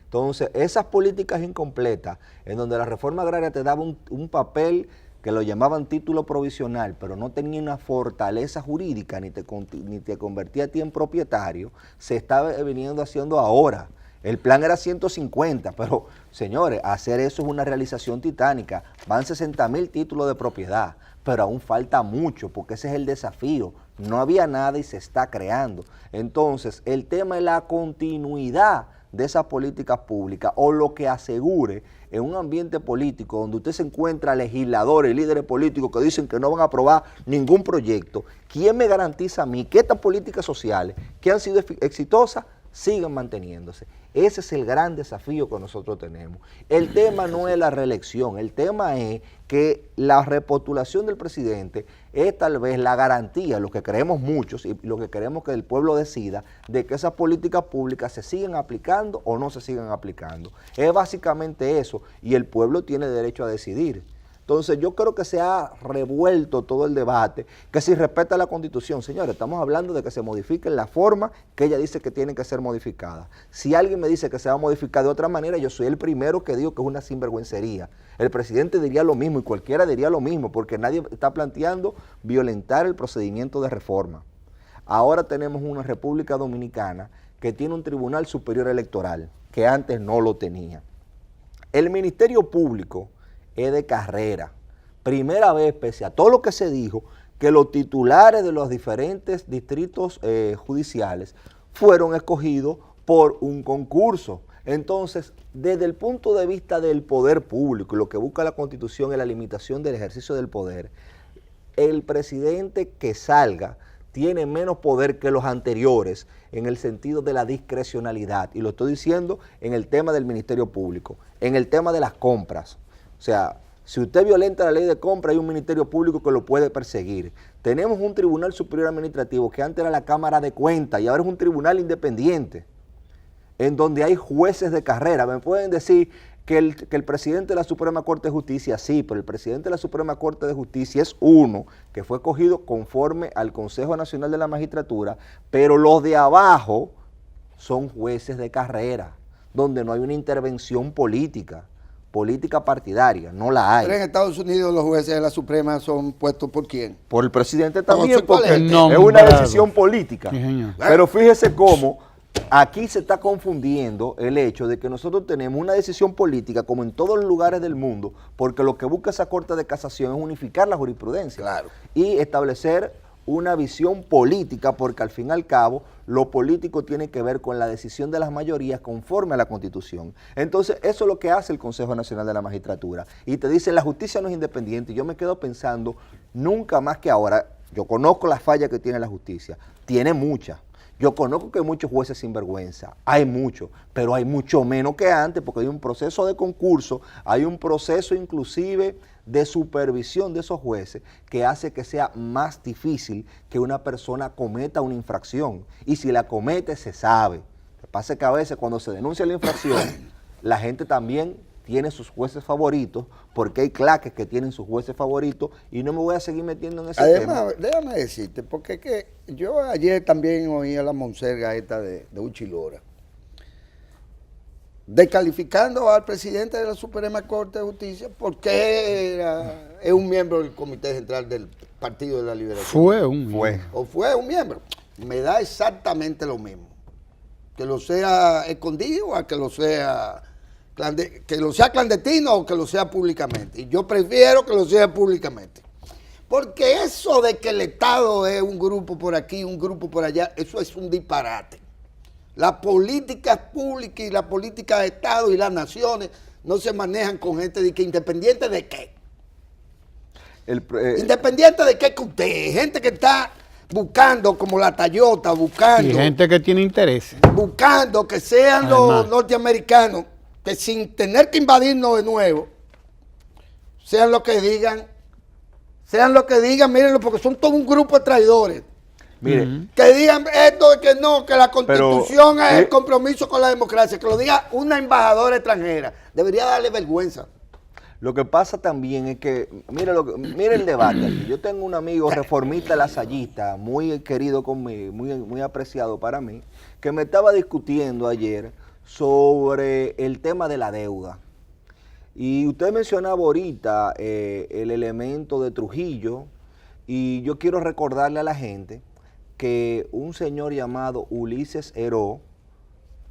Speaker 4: Entonces, esas políticas incompletas, en donde la reforma agraria te daba un papel que lo llamaban título provisional, pero no tenía una fortaleza jurídica, ni te convertía a ti en propietario, se está viniendo haciendo ahora. El plan era 150, pero señores, hacer eso es una realización titánica. Van 60.000 títulos de propiedad, pero aún falta mucho, porque ese es el desafío. No había nada y se está creando. Entonces, el tema es la continuidad de esas políticas públicas o lo que asegure en un ambiente político donde usted se encuentra legisladores y líderes políticos que dicen que no van a aprobar ningún proyecto. ¿Quién me garantiza a mí que estas políticas sociales que han sido exitosas sigan manteniéndose? Ese es el gran desafío que nosotros tenemos. El tema no es la reelección, el tema es que la repostulación del presidente es tal vez la garantía, lo que creemos muchos y lo que queremos que el pueblo decida, de que esas políticas públicas se sigan aplicando o no se sigan aplicando. Es básicamente eso, y el pueblo tiene derecho a decidir. Entonces yo creo que se ha revuelto todo el debate, que si respeta la Constitución, señores, estamos hablando de que se modifique la forma que ella dice que tiene que ser modificada. Si alguien me dice que se va a modificar de otra manera, yo soy el primero que digo que es una sinvergüencería. El presidente diría lo mismo y cualquiera diría lo mismo, porque nadie está planteando violentar el procedimiento de reforma. Ahora tenemos una República Dominicana que tiene un Tribunal Superior Electoral, que antes no lo tenía. El Ministerio Público es de carrera. Primera vez, pese a todo lo que se dijo, que los titulares de los diferentes distritos judiciales fueron escogidos por un concurso. Entonces, desde el punto de vista del poder público, lo que busca la Constitución es la limitación del ejercicio del poder, el presidente que salga tiene menos poder que los anteriores en el sentido de la discrecionalidad. Y lo estoy diciendo en el tema del Ministerio Público, en el tema de las compras. O sea, si usted violenta la ley de compra, hay un ministerio público que lo puede perseguir. Tenemos un Tribunal Superior Administrativo que antes era la Cámara de Cuentas y ahora es un tribunal independiente, en donde hay jueces de carrera. Me pueden decir que el presidente de la Suprema Corte de Justicia, sí, pero el presidente de la Suprema Corte de Justicia es uno que fue escogido conforme al Consejo Nacional de la Magistratura, pero los de abajo son jueces de carrera, donde no hay una intervención política partidaria, no la hay.
Speaker 5: Pero en Estados Unidos los jueces de la Suprema son puestos ¿por quién?
Speaker 4: Por el presidente también, porque es
Speaker 1: nombrado.
Speaker 4: una decisión política.
Speaker 1: Sí, señor.
Speaker 4: Pero fíjese cómo aquí se está confundiendo el hecho de que nosotros tenemos una decisión política como en todos los lugares del mundo, porque lo que busca esa Corte de Casación es unificar la jurisprudencia.
Speaker 5: Claro. Y
Speaker 4: establecer una visión política, porque al fin y al cabo lo político tiene que ver con la decisión de las mayorías conforme a la Constitución. Entonces eso es lo que hace el Consejo Nacional de la Magistratura, y te dice la justicia no es independiente. Y yo me quedo pensando, nunca más que ahora, yo conozco las fallas que tiene la justicia, tiene muchas. Yo conozco que hay muchos jueces sinvergüenza, hay muchos, pero hay mucho menos que antes porque hay un proceso de concurso, hay un proceso inclusive de supervisión de esos jueces que hace que sea más difícil que una persona cometa una infracción. Y si la comete, se sabe. Lo que pasa es que a veces cuando se denuncia la infracción, la gente también tiene sus jueces favoritos, porque hay claques que tienen sus jueces favoritos, y no me voy a seguir metiendo en ese tema.
Speaker 5: Además, déjame decirte, porque es que yo ayer también oí a la monserga esta de Uchilora, descalificando al presidente de la Suprema Corte de Justicia porque es un miembro del Comité Central del Partido de la Liberación. O fue un miembro. Me da exactamente lo mismo. Que lo sea escondido a que lo sea clandestino o que lo sea públicamente. Y yo prefiero que lo sea públicamente. Porque eso de que el Estado es un grupo por aquí, un grupo por allá, eso es un disparate. Las políticas públicas y las políticas de Estado y las naciones no se manejan con gente de que independiente de qué. Independiente de qué que usted, gente que está buscando como la Toyota, buscando.
Speaker 1: Y gente que tiene intereses.
Speaker 5: Buscando que sean los norteamericanos, que sin tener que invadirnos de nuevo, sean lo que digan, mírenlo, porque son todo un grupo de traidores.
Speaker 4: Mire,
Speaker 5: que digan esto, que no, que la Constitución es el compromiso con la democracia, que lo diga una embajadora extranjera. Debería darle vergüenza.
Speaker 4: Lo que pasa también es que, mire el debate aquí. Yo tengo un amigo reformista lasallista, muy querido conmigo, muy apreciado para mí, que me estaba discutiendo ayer sobre el tema de la deuda. Y usted mencionaba ahorita el elemento de Trujillo, y yo quiero recordarle a la gente que un señor llamado Ulises Heró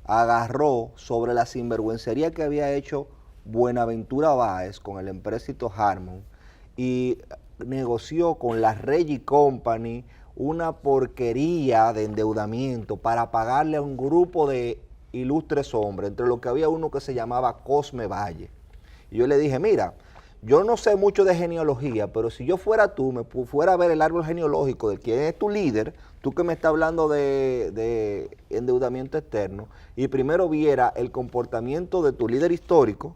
Speaker 4: agarró sobre la sinvergüencería que había hecho Buenaventura Báez con el empréstito Harmon y negoció con la Reggie Company una porquería de endeudamiento para pagarle a un grupo de ilustres hombres, entre los que había uno que se llamaba Cosme Valle. Y yo le dije, mira, yo no sé mucho de genealogía, pero si yo fuera tú, me fuera a ver el árbol genealógico de quién es tu líder, tú que me estás hablando de endeudamiento externo, y primero viera el comportamiento de tu líder histórico,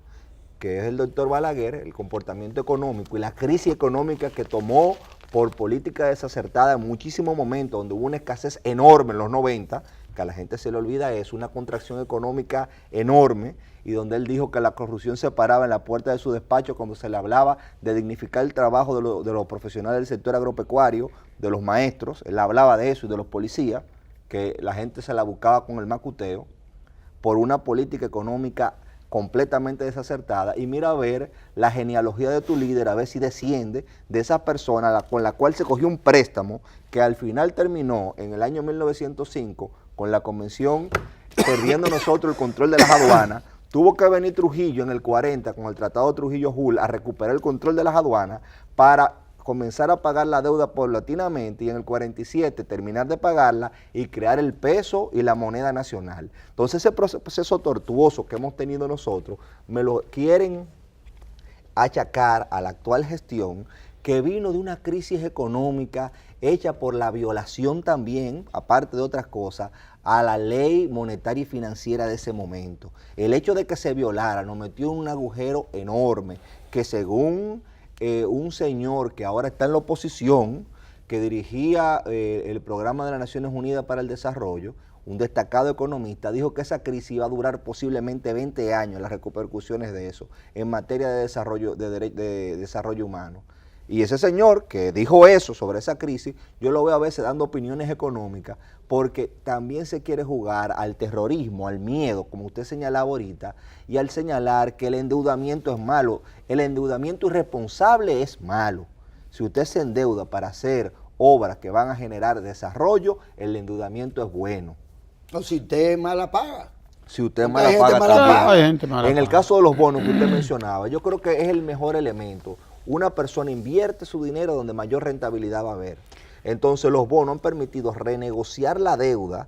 Speaker 4: que es el doctor Balaguer, el comportamiento económico y la crisis económica que tomó por política desacertada en muchísimos momentos, donde hubo una escasez enorme en los 90, que a la gente se le olvida eso, una contracción económica enorme, y donde él dijo que la corrupción se paraba en la puerta de su despacho cuando se le hablaba de dignificar el trabajo de los profesionales del sector agropecuario, de los maestros, él hablaba de eso, y de los policías, que la gente se la buscaba con el macuteo, por una política económica completamente desacertada. Y mira a ver la genealogía de tu líder, a ver si desciende de esa persona con la cual se cogió un préstamo que al final terminó en el año 1905 con la convención perdiendo nosotros el control de las aduanas. Tuvo que venir Trujillo en el 40 con el Tratado Trujillo-Hull a recuperar el control de las aduanas para comenzar a pagar la deuda paulatinamente y en el 47 terminar de pagarla y crear el peso y la moneda nacional. Entonces ese proceso tortuoso que hemos tenido nosotros me lo quieren achacar a la actual gestión, que vino de una crisis económica hecha por la violación también, aparte de otras cosas, a la ley monetaria y financiera de ese momento. El hecho de que se violara nos metió en un agujero enorme que según un señor que ahora está en la oposición, que dirigía el programa de las Naciones Unidas para el Desarrollo, un destacado economista, dijo que esa crisis iba a durar posiblemente 20 años, las repercusiones de eso, en materia de desarrollo humano. Y ese señor que dijo eso sobre esa crisis, yo lo veo a veces dando opiniones económicas, porque también se quiere jugar al terrorismo, al miedo, como usted señalaba ahorita, y al señalar que el endeudamiento es malo. El endeudamiento irresponsable es malo. Si usted se endeuda para hacer obras que van a generar desarrollo, el endeudamiento es bueno.
Speaker 5: No, si usted mala paga.
Speaker 4: Si usted mala paga también. En el
Speaker 1: paga.
Speaker 4: caso de los bonos que usted mencionaba, yo creo que es el mejor elemento. Una persona invierte su dinero donde mayor rentabilidad va a haber. Entonces los bonos han permitido renegociar la deuda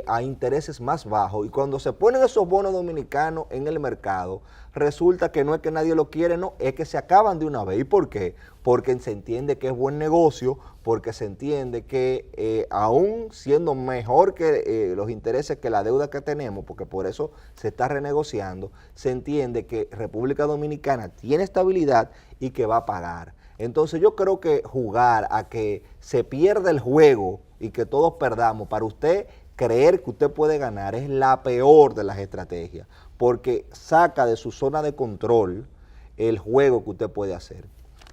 Speaker 4: a intereses más bajos, y cuando se ponen esos bonos dominicanos en el mercado, resulta que no es que nadie lo quiere, no, es que se acaban de una vez. ¿Y por qué? Porque se entiende que es buen negocio, porque se entiende que aún siendo mejor que los intereses que la deuda que tenemos, porque por eso se está renegociando, se entiende que República Dominicana tiene estabilidad y que va a pagar. Entonces yo creo que jugar a que se pierda el juego y que todos perdamos, para usted creer que usted puede ganar, es la peor de las estrategias, porque saca de su zona de control el juego que usted puede hacer.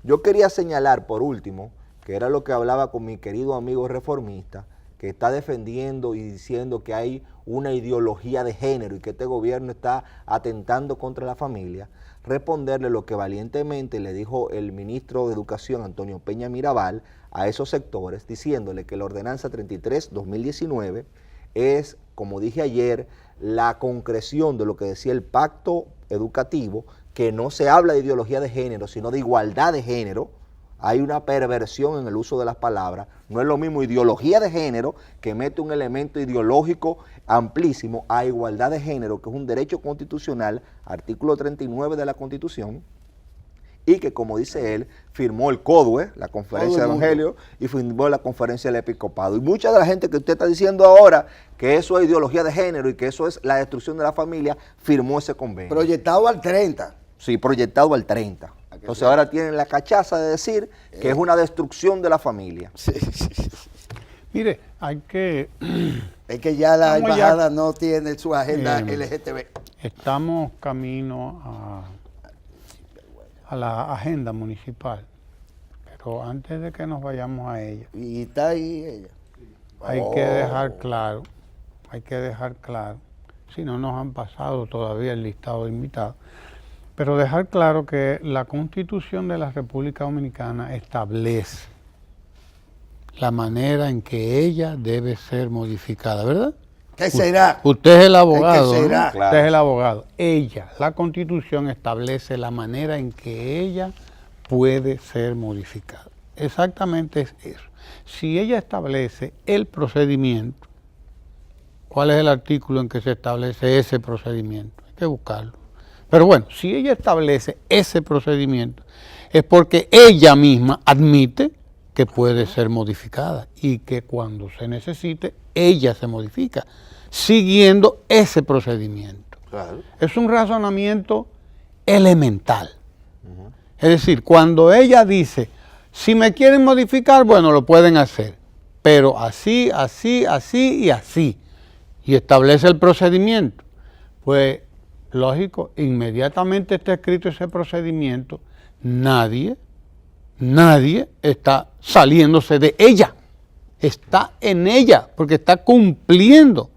Speaker 4: Yo quería señalar por último, que era lo que hablaba con mi querido amigo reformista, que está defendiendo y diciendo que hay una ideología de género y que este gobierno está atentando contra la familia, responderle lo que valientemente le dijo el ministro de Educación, Antonio Peña Mirabal, a esos sectores, diciéndole que la ordenanza 33-2019 es, como dije ayer, la concreción de lo que decía el pacto educativo, que no se habla de ideología de género, sino de igualdad de género. Hay una perversión en el uso de las palabras. No es lo mismo ideología de género, que mete un elemento ideológico amplísimo, a igualdad de género, que es un derecho constitucional, artículo 39 de la Constitución, y que, como dice él, firmó el CODUE, la Conferencia de Evangelio, y firmó la Conferencia del Episcopado. Y mucha de la gente que usted está diciendo ahora que eso es ideología de género y que eso es la destrucción de la familia, firmó ese convenio.
Speaker 5: Proyectado al 30.
Speaker 4: Sí, proyectado al 30. Entonces ahora tienen la cachaza de decir que es una destrucción de la familia.
Speaker 5: Sí, sí, sí.
Speaker 1: Mire, hay que...
Speaker 5: Es que ya la
Speaker 1: Estamos
Speaker 5: embajada no tiene su agenda LGTB.
Speaker 1: Estamos camino a la agenda municipal, pero antes de que nos vayamos a ella,
Speaker 5: Y está ahí ella.
Speaker 1: hay que dejar claro, si no nos han pasado todavía el listado de invitados, pero dejar claro que la Constitución de la República Dominicana establece la manera en que ella debe ser modificada, ¿verdad?
Speaker 5: ¿Qué será?
Speaker 1: Usted es el abogado,
Speaker 5: ¿Qué será?
Speaker 1: ¿no?
Speaker 4: Claro.
Speaker 1: Usted es el abogado. Ella, la Constitución establece la manera en que ella puede ser modificada. Exactamente es eso. Si ella establece el procedimiento, ¿cuál es el artículo en que se establece ese procedimiento? Hay que buscarlo. Pero bueno, si ella establece ese procedimiento, es porque ella misma admite que puede ser modificada y que cuando se necesite, ella se modifica, siguiendo ese procedimiento.
Speaker 3: Claro.
Speaker 1: Es un razonamiento elemental. Es decir, cuando ella dice, si me quieren modificar, bueno, lo pueden hacer, pero así, así, así y así, y establece el procedimiento, pues lógico, inmediatamente está escrito ese procedimiento, nadie está saliéndose de ella, está en ella, porque está cumpliendo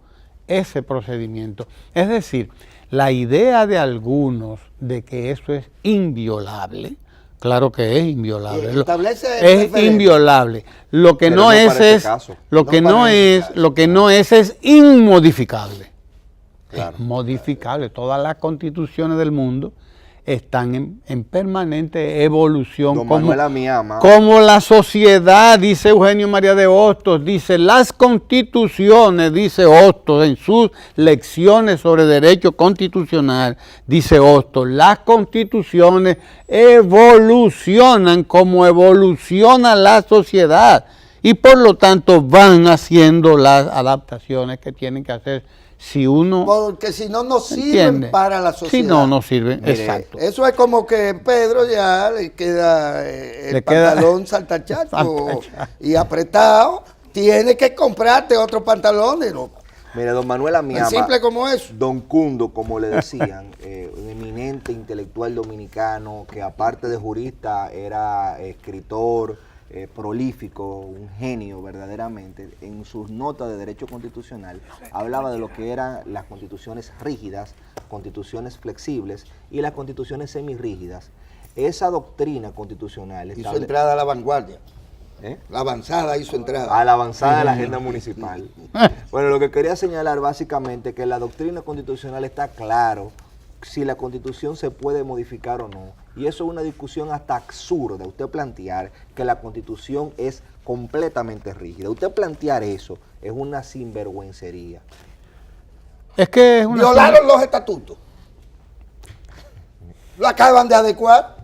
Speaker 1: ese procedimiento. Es decir, la idea de algunos de que eso es inviolable, claro que es inviolable.
Speaker 5: Establece el
Speaker 1: Es
Speaker 5: referente.
Speaker 1: inviolable. Lo que
Speaker 4: Pero
Speaker 1: no
Speaker 4: no
Speaker 1: es
Speaker 4: para este
Speaker 1: es,
Speaker 4: caso.
Speaker 1: lo que
Speaker 5: No
Speaker 1: no
Speaker 5: para este
Speaker 1: es,
Speaker 5: caso.
Speaker 1: lo que no es inmodificable.
Speaker 4: Claro.
Speaker 1: Es modificable. Todas las constituciones del mundo están en permanente evolución.
Speaker 4: Don Manuel Amiama.
Speaker 1: Como la sociedad, dice Eugenio María de Hostos, dice las constituciones, dice Hostos en sus lecciones sobre derecho constitucional, dice Hostos, las constituciones evolucionan como evoluciona la sociedad y por lo tanto van haciendo las adaptaciones que tienen que hacer. Si uno
Speaker 5: Porque si no, no sirven
Speaker 1: entiende,
Speaker 5: para la sociedad.
Speaker 1: si no, no sirven,
Speaker 4: Mire,
Speaker 1: exacto.
Speaker 5: Eso es como que Pedro ya le queda el
Speaker 1: Le queda-
Speaker 5: pantalón saltachaco
Speaker 1: Saltachaco.
Speaker 5: y apretado. Tiene que comprarte otros pantalones, loco.
Speaker 4: Mire, don Manuel Amiama,
Speaker 5: Tan simple como eso.
Speaker 4: Don Cundo, como le decían, un eminente intelectual dominicano que aparte de jurista era escritor, prolífico, un genio verdaderamente. En sus notas de derecho constitucional hablaba de lo que eran las constituciones rígidas, constituciones flexibles y las constituciones semirrígidas. Esa doctrina constitucional
Speaker 5: Hizo entrada a la vanguardia. La avanzada hizo entrada.
Speaker 4: a la avanzada de la agenda municipal. Bueno, lo que quería señalar básicamente es que la doctrina constitucional está claro si la Constitución se puede modificar o no. Y eso es una discusión hasta absurda, usted plantear que la Constitución es completamente rígida. Usted plantear eso es una sinvergüencería.
Speaker 1: Es que es una...
Speaker 5: Violaron los estatutos. Lo acaban de adecuar.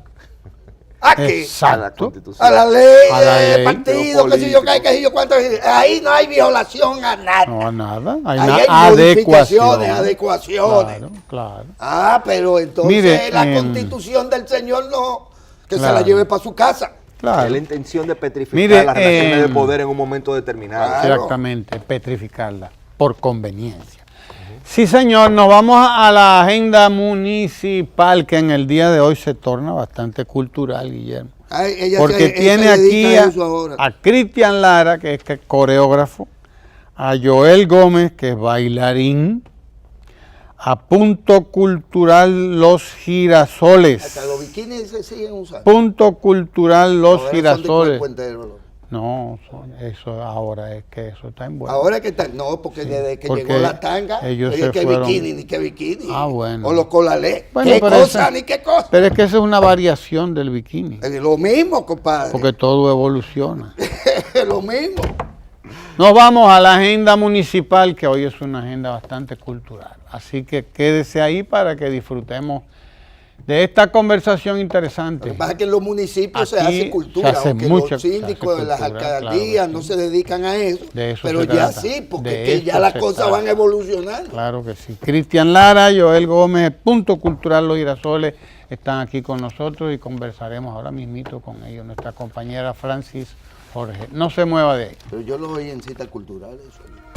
Speaker 5: ¿A qué?
Speaker 1: Exacto.
Speaker 4: A la Constitución.
Speaker 5: A la ley
Speaker 1: A la
Speaker 5: de
Speaker 1: ley.
Speaker 5: partido, que si yo qué, que si yo cuánto. Ahí no hay violación a nada.
Speaker 1: No, nada. Hay
Speaker 5: Ahí
Speaker 1: una
Speaker 5: hay
Speaker 1: adecuación.
Speaker 5: modificaciones, adecuaciones.
Speaker 1: Claro, claro.
Speaker 5: Ah, pero entonces
Speaker 1: Mire,
Speaker 5: la constitución del señor no, que se
Speaker 1: Claro.
Speaker 5: la lleve para su casa.
Speaker 1: Claro.
Speaker 4: Es la intención de petrificar
Speaker 1: Mire,
Speaker 4: las relaciones de poder en un momento determinado.
Speaker 5: Claro.
Speaker 1: Exactamente, petrificarla por conveniencia. Sí, señor, nos vamos a la agenda municipal que en el día de hoy se torna bastante cultural, Guillermo.
Speaker 5: Ay, ella
Speaker 1: Porque
Speaker 5: ella
Speaker 1: tiene
Speaker 5: se
Speaker 1: aquí
Speaker 5: dedica a eso ahora.
Speaker 1: a Cristian Lara, que es coreógrafo, a Joel Gómez, que es bailarín, a Punto Cultural Los Girasoles.
Speaker 5: Hasta los bikinis se siguen usando.
Speaker 1: Punto Cultural Los
Speaker 5: Ahora son de
Speaker 1: Girasoles.
Speaker 5: cuerpo entero, loco.
Speaker 1: No, eso ahora es que eso está en bueno.
Speaker 5: Ahora que está, no, porque desde que
Speaker 1: porque
Speaker 5: llegó la tanga,
Speaker 1: ellos
Speaker 5: oye,
Speaker 1: se
Speaker 5: que
Speaker 1: fueron.
Speaker 5: bikini, ni que bikini.
Speaker 1: Ah, bueno.
Speaker 5: O los colalés.
Speaker 1: Bueno,
Speaker 5: ¿Qué
Speaker 1: pero
Speaker 5: cosa,
Speaker 1: eso-
Speaker 5: ni qué cosa?
Speaker 1: Pero es que eso es una variación del bikini,
Speaker 5: Es lo mismo, compadre.
Speaker 1: porque todo evoluciona.
Speaker 5: Es lo mismo.
Speaker 1: Nos vamos a la agenda municipal, que hoy es una agenda bastante cultural. Así que quédese ahí para que disfrutemos de esta conversación
Speaker 5: Lo
Speaker 1: interesante.
Speaker 5: que pasa es que en los municipios se
Speaker 1: Aquí
Speaker 5: hace cultura,
Speaker 1: se hace
Speaker 5: aunque
Speaker 1: mucha-
Speaker 5: los
Speaker 1: se
Speaker 5: síndicos
Speaker 1: hace
Speaker 5: de las
Speaker 1: cultura,
Speaker 5: alcaldías
Speaker 1: claro que
Speaker 5: no
Speaker 1: sí.
Speaker 5: se dedican a eso,
Speaker 1: De eso
Speaker 5: pero
Speaker 1: se
Speaker 5: ya
Speaker 1: trata.
Speaker 5: sí, porque
Speaker 1: De
Speaker 5: es que
Speaker 1: eso
Speaker 5: ya las
Speaker 1: se
Speaker 5: cosas
Speaker 1: trata.
Speaker 5: van evolucionando.
Speaker 1: Claro que sí. Cristian Lara, Joel Gómez, Punto Cultural Los Girasoles están aquí con nosotros y conversaremos ahora mismito con ellos. Nuestra compañera Francis Jorge. No se mueva de ahí.
Speaker 5: Pero yo lo oí en citas culturales. Eso.